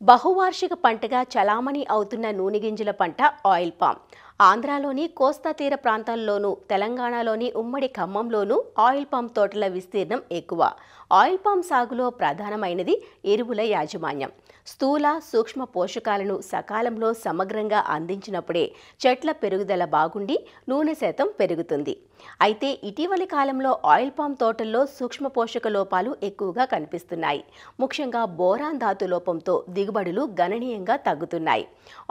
బహువార్షిక పంటగా చలామణి అవుతున్న నూనె గింజల పంట ఆయిల్ పామ్. ఆంధ్రాలోని కోస్తా తీర ప్రాంతాల్లోనూ తెలంగాణలోని ఉమ్మడి ఖమ్మంలోనూ ఆయిల్ పామ్ తోటల విస్తీర్ణం ఎక్కువ. ఆయిల్ పామ్ సాగులో ప్రధానమైనది ఎరువుల యాజమాన్యం. స్థూల సూక్ష్మ పోషకాలను సకాలంలో సమగ్రంగా అందించినప్పుడే చెట్ల పెరుగుదల బాగుండి నూనె శాతం పెరుగుతుంది. అయితే ఇటీవలి కాలంలో ఆయిల్ పామ్ తోటల్లో సూక్ష్మ పోషక లోపాలు ఎక్కువగా కనిపిస్తున్నాయి. ముఖ్యంగా బోరాన్ ధాతు లోపంతో దిగుబడులు గణనీయంగా తగ్గుతున్నాయి.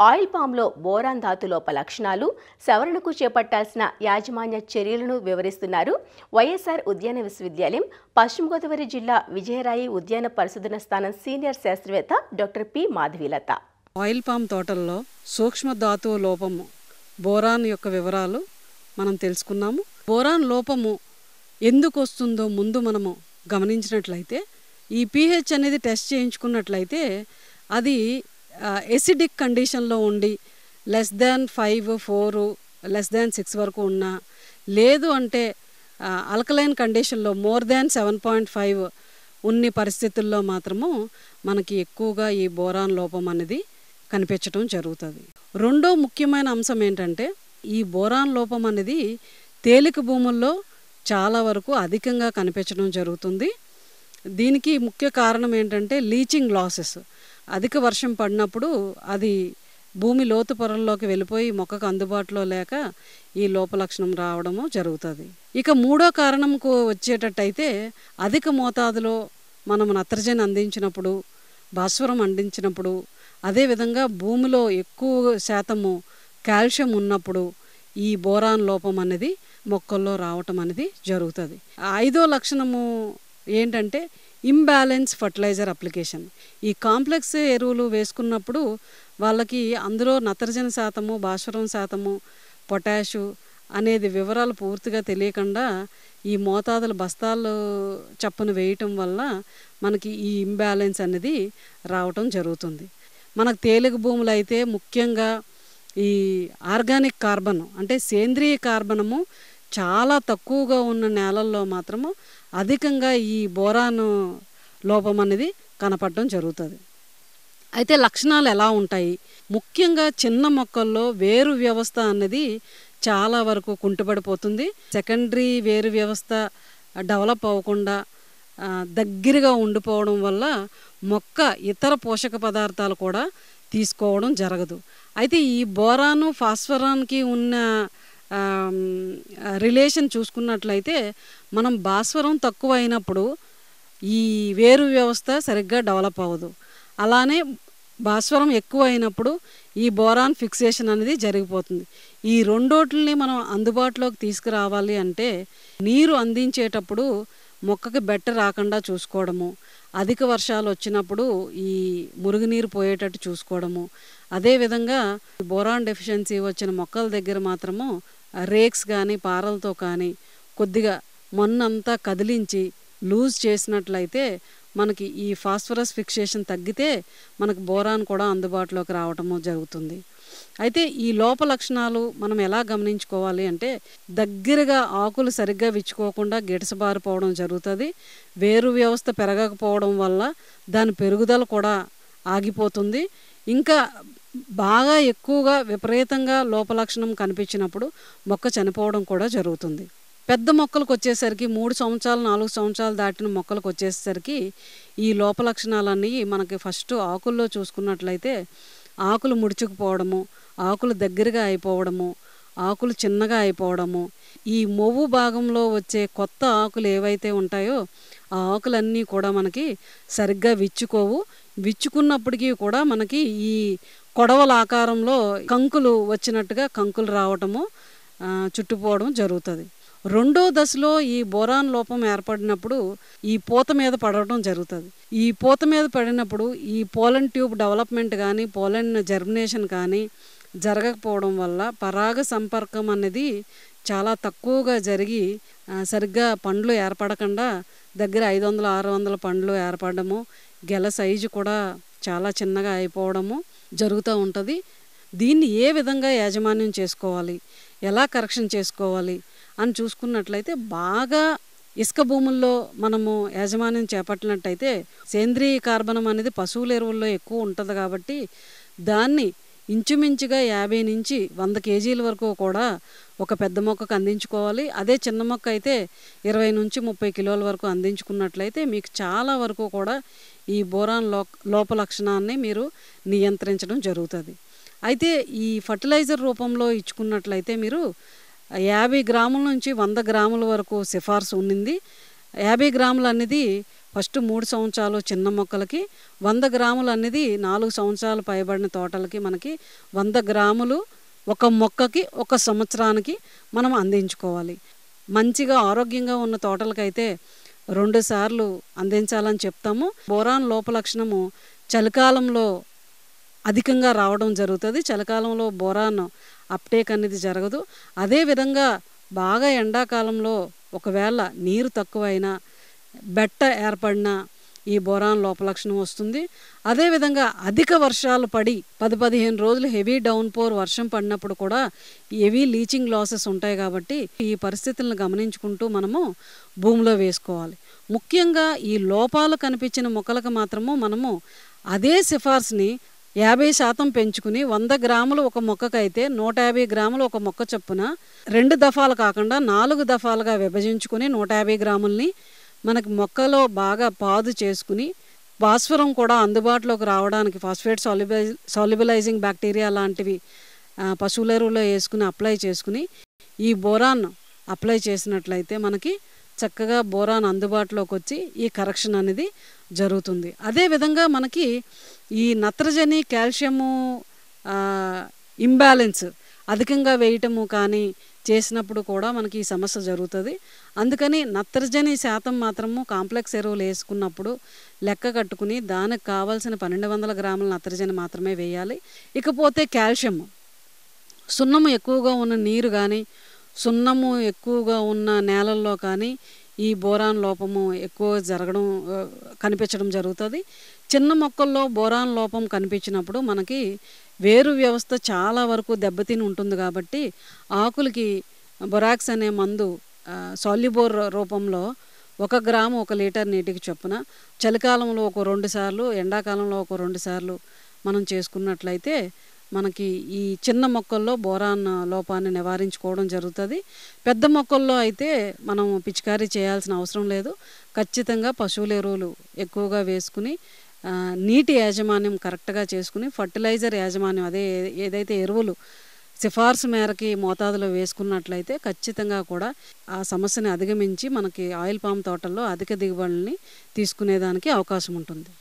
ఆయిల్ పామ్లో బోరాన్ ధాతు లోప లక్షణాలు, సవరణకు చేపట్టాల్సిన యాజమాన్య చర్యలను వివరిస్తున్నారు వైఎస్ఆర్ ఉద్యాన విశ్వవిద్యాలయం పశ్చిమ గోదావరి జిల్లా విజయరాయి ఉద్యాన పరిశోధన స్థానం సీనియర్ శాస్త్రవేత్త doctor P Madhavilatha. Oil palm తోటల్లో సూక్ష్మ ధాతువు లోపము బోరాన్ యొక్క వివరాలు మనం తెలుసుకున్నాము. బోరాన్ లోపము ఎందుకు వస్తుందో ముందు మనము గమనించినట్లయితే, ఈ pH అనేది టెస్ట్ చేయించుకున్నట్లయితే అది ఎసిడిక్ కండిషన్లో ఉండి <5, 4, <6 వరకు ఉన్నా, లేదు అంటే ఆల్కలైన్ కండిషన్లో <7.5 ఉన్ని పరిస్థితుల్లో మాత్రము మనకి ఎక్కువగా ఈ బోరాన్ లోపం అనేది కనిపించడం జరుగుతుంది. రెండో ముఖ్యమైన అంశం ఏంటంటే, ఈ బోరాన్ లోపం అనేది తేలిక భూముల్లో చాలా వరకు అధికంగా కనిపించడం జరుగుతుంది. దీనికి ముఖ్య కారణం ఏంటంటే లీచింగ్ లాసెస్. అధిక వర్షం పడినప్పుడు అది భూమి లోతు పొరల్లోకి వెళ్ళిపోయి మొక్కకు అందుబాటులో లేక ఈ లోపలక్షణం రావడము జరుగుతుంది. ఇక మూడో కారణంకు వచ్చేటట్టయితే, అధిక మోతాదులో మనం నత్రజని అందించినప్పుడు, భాస్వరం అందించినప్పుడు, అదేవిధంగా భూమిలో ఎక్కువ శాతము కాల్షియం ఉన్నప్పుడు ఈ బోరాన్ లోపం అనేది మొక్కల్లో రావటం అనేది జరుగుతుంది. ఐదో లక్షణము ఏంటంటే ఇంబ్యాలెన్స్ ఫర్టిలైజర్ అప్లికేషన్. ఈ కాంప్లెక్స్ ఎరువులు వేసుకున్నప్పుడు వాళ్ళకి అందులో నత్రజని శాతము, భాస్వరం శాతము, పొటాషు అనేది వివరాలు పూర్తిగా తెలియకుండా ఈ మోతాదుల బస్తాలు చప్పున వేయటం వల్ల మనకి ఈ ఇంబ్యాలెన్స్ అనేది రావటం జరుగుతుంది. మనకు తేలిక భూములు అయితే ముఖ్యంగా ఈ ఆర్గానిక్ కార్బన్ అంటే సేంద్రియ కార్బనము చాలా తక్కువగా ఉన్న నేలల్లో మాత్రము అధికంగా ఈ బోరాను లోపం అనేది కనపడడం జరుగుతుంది. అయితే లక్షణాలు ఎలా ఉంటాయి? ముఖ్యంగా చిన్న మొక్కల్లో వేరు వ్యవస్థ అనేది చాలా వరకు కుంటుపడిపోతుంది. సెకండరీ వేరు వ్యవస్థ డెవలప్ అవ్వకుండా దగ్గరగా ఉండిపోవడం వల్ల మొక్క ఇతర పోషక పదార్థాలు కూడా తీసుకోవడం జరగదు. అయితే ఈ బోరాను ఫాస్ఫరాన్కి ఉన్న రిలేషన్ చూసుకున్నట్లయితే, మనం భాస్వరం తక్కువ అయినప్పుడు ఈ వేరు వ్యవస్థ సరిగ్గా డెవలప్ అవ్వదు. అలానే భాస్వరం ఎక్కువ అయినప్పుడు ఈ బోరాన్ ఫిక్సేషన్ అనేది జరిగిపోతుంది. ఈ రెండోట్లని మనం అందుబాటులోకి తీసుకురావాలి అంటే, నీరు అందించేటప్పుడు మొక్కకి బెట్ట రాకుండా చూసుకోవడము, అధిక వర్షాలు వచ్చినప్పుడు ఈ మురుగునీరు పోయేటట్టు చూసుకోవడము, అదేవిధంగా బోరాన్ డెఫిషియన్సీ వచ్చిన మొక్కల దగ్గర మాత్రము రేక్స్ కానీ పారలతో కానీ కొద్దిగా మొన్నంతా కదిలించి లూజ్ చేసినట్లయితే మనకి ఈ ఫాస్ఫరస్ ఫిక్సేషన్ తగ్గితే మనకు బోరాన్ కూడా అందుబాటులోకి రావటము జరుగుతుంది. అయితే ఈ లోప లక్షణాలు మనం ఎలా గమనించుకోవాలి అంటే, దగ్గరగా ఆకులు సరిగ్గా విచ్చుకోకుండా గిడసబారిపోవడం జరుగుతుంది. వేరు వ్యవస్థ పెరగకపోవడం వల్ల దాని పెరుగుదల కూడా ఆగిపోతుంది. ఇంకా బాగా ఎక్కువగా విపరీతంగా లోపలక్షణం కనిపించినప్పుడు మొక్క చనిపోవడం కూడా జరుగుతుంది. పెద్ద మొక్కలకు వచ్చేసరికి 3 సంవత్సరాలు 4 సంవత్సరాలు దాటిన మొక్కలకు వచ్చేసరికి ఈ లోపలక్షణాలన్నీ మనకి ఫస్ట్ ఆకుల్లో చూసుకున్నట్లయితే ఆకులు ముడుచుకుపోవడము, ఆకులు దగ్గరగా అయిపోవడము, ఆకులు చిన్నగా అయిపోవడము, ఈ మొవ్వు భాగంలో వచ్చే కొత్త ఆకులు ఏవైతే ఉంటాయో ఆ ఆకులన్నీ కూడా మనకి సరిగ్గా విచ్చుకోవు. విచ్చుకున్నప్పటికీ కూడా మనకి ఈ కొడవల ఆకారంలో కంకులు వచ్చినట్టుగా కంకులు రావటము, చుట్టుపోవడం జరుగుతుంది. రెండో దశలో ఈ బోరాన్ లోపం ఏర్పడినప్పుడు ఈ పూత మీద పడటం జరుగుతుంది. ఈ పూత మీద పడినప్పుడు ఈ పోలన్ ట్యూబ్ డెవలప్మెంట్ కానీ పోలన్ జర్మినేషన్ కానీ జరగకపోవడం వల్ల పరాగ సంపర్కం అనేది చాలా తక్కువగా జరిగి సరిగ్గా పండ్లు ఏర్పడకుండా దగ్గర 500-600 పండ్లు ఏర్పడము, గెల సైజు కూడా చాలా చిన్నగా అయిపోవడము జరుగుతూ ఉంటుంది. దీన్ని ఏ విధంగా యాజమాన్యం చేసుకోవాలి, ఎలా కరెక్షన్ చేసుకోవాలి అని చూసుకున్నట్లయితే, బాగా ఇసుక భూముల్లో మనము యాజమాన్యం చేపట్టినట్టయితే సేంద్రీయ కార్బనం అనేది పశువుల ఎరువుల్లో ఎక్కువ ఉంటుంది కాబట్టి దాన్ని ఇంచుమించుగా 50 నుంచి 100 కేజీల వరకు కూడా ఒక పెద్ద మొక్కకు అందించుకోవాలి. అదే చిన్న మొక్క అయితే 20 నుంచి 30 కిలోల వరకు అందించుకున్నట్లయితే మీకు చాలా వరకు కూడా ఈ బోరాన్ లోప లక్షణాన్ని మీరు నియంత్రించడం జరుగుతుంది. అయితే ఈ ఫర్టిలైజర్ రూపంలో ఇచ్చుకున్నట్లయితే మీరు 50 గ్రాముల నుంచి 100 గ్రాముల వరకు సిఫార్సు ఉన్నింది. 50 గ్రాములు అనేది ఫస్ట్ 3 సంవత్సరాలు చిన్న మొక్కలకి, 100 గ్రాములు అనేది 4 సంవత్సరాలు పైబడిన తోటలకి మనకి 100 గ్రాములు ఒక మొక్కకి 1 సంవత్సరానికి మనం అందించుకోవాలి. మంచిగా ఆరోగ్యంగా ఉన్న తోటలకైతే 2 సార్లు అందించాలని చెప్తాము. బోరాన్ లోప లక్షణము చలికాలంలో అధికంగా రావడం జరుగుతుంది. చలికాలంలో బోరాన్ అప్టేక్ అనేది జరగదు. అదేవిధంగా బాగా ఎండాకాలంలో ఒకవేళ నీరు తక్కువైనా బెట్ట ఏర్పడినా ఈ బోరాన్ లోపలక్షణం వస్తుంది. అదేవిధంగా అధిక వర్షాలు పడి 10-15 రోజులు హెవీ డౌన్ పోర్ వర్షం పడినప్పుడు కూడా హెవీ లీచింగ్ లాసెస్ ఉంటాయి కాబట్టి ఈ పరిస్థితులను గమనించుకుంటూ మనము భూమిలో వేసుకోవాలి. ముఖ్యంగా ఈ లోపాలు కనిపించిన మొక్కలకు మాత్రము మనము అదే సిఫార్సుని 50% పెంచుకుని 100 గ్రాములు ఒక మొక్కకైతే 150 గ్రాములు ఒక మొక్క చొప్పున 2 దఫాలు కాకుండా 4 దఫాలుగా విభజించుకుని 150 గ్రాములని మనకి మొక్కలో బాగా పాదు చేసుకుని భాస్వరం కూడా అందుబాటులోకి రావడానికి ఫాస్ఫేట్ సాల్యుబలైజింగ్ బ్యాక్టీరియా లాంటివి పశువుల ఎరువులో వేసుకుని అప్లై చేసుకుని ఈ బోరాన్ అప్లై చేసినట్లయితే మనకి చక్కగా బోరాన్ అందుబాటులోకి వచ్చి ఈ కరెక్షన్ అనేది జరుగుతుంది. అదేవిధంగా మనకి ఈ నత్రజని కాల్షియము ఇంబ్యాలెన్స్ అధికంగా వేయటము కానీ చేసినప్పుడు కూడా మనకి ఈ సమస్య జరుగుతుంది. అందుకని నత్రజని శాతం మాత్రము కాంప్లెక్స్ ఎరువులు వేసుకున్నప్పుడు లెక్క కట్టుకుని దానికి కావాల్సిన 1200 గ్రాముల నత్రజని మాత్రమే వేయాలి. ఇకపోతే కాల్షియము సున్నము ఎక్కువగా ఉన్న నీరు కానీ సున్నము ఎక్కువగా ఉన్న నేలల్లో కానీ ఈ బోరాన్ లోపము ఎక్కువ కనిపించడం జరుగుతుంది. చిన్న మొక్కల్లో బోరాన్ లోపం కనిపించినప్పుడు మనకి వేరు వ్యవస్థ చాలా వరకు దెబ్బతిని ఉంటుంది కాబట్టి ఆకులకి బొరాక్స్ అనే మందు సాల్యుబోర్ రూపంలో 1 గ్రాము 1 లీటర్ నీటికి చొప్పున చలికాలంలో ఒక 2 సార్లు, ఎండాకాలంలో ఒక 2 సార్లు మనం చేసుకున్నట్లయితే మనకి ఈ చిన్న మొక్కల్లో బోరాన్ లోపాన్ని నివారించుకోవడం జరుగుతుంది. పెద్ద మొక్కల్లో అయితే మనం పిచికారీ చేయాల్సిన అవసరం లేదు. ఖచ్చితంగా పశువుల ఎరువులు ఎక్కువగా వేసుకుని నీటి యాజమాన్యం కరెక్ట్గా చేసుకుని ఫర్టిలైజర్ యాజమాన్యం అదే ఏదైతే ఎరువులు సిఫార్సు మేరకి మోతాదులో వేసుకున్నట్లయితే ఖచ్చితంగా కూడా ఆ సమస్యని అధిగమించి మనకి ఆయిల్ పామ్ తోటల్లో అధిక దిగుబడుల్ని తీసుకునేదానికి అవకాశం ఉంటుంది.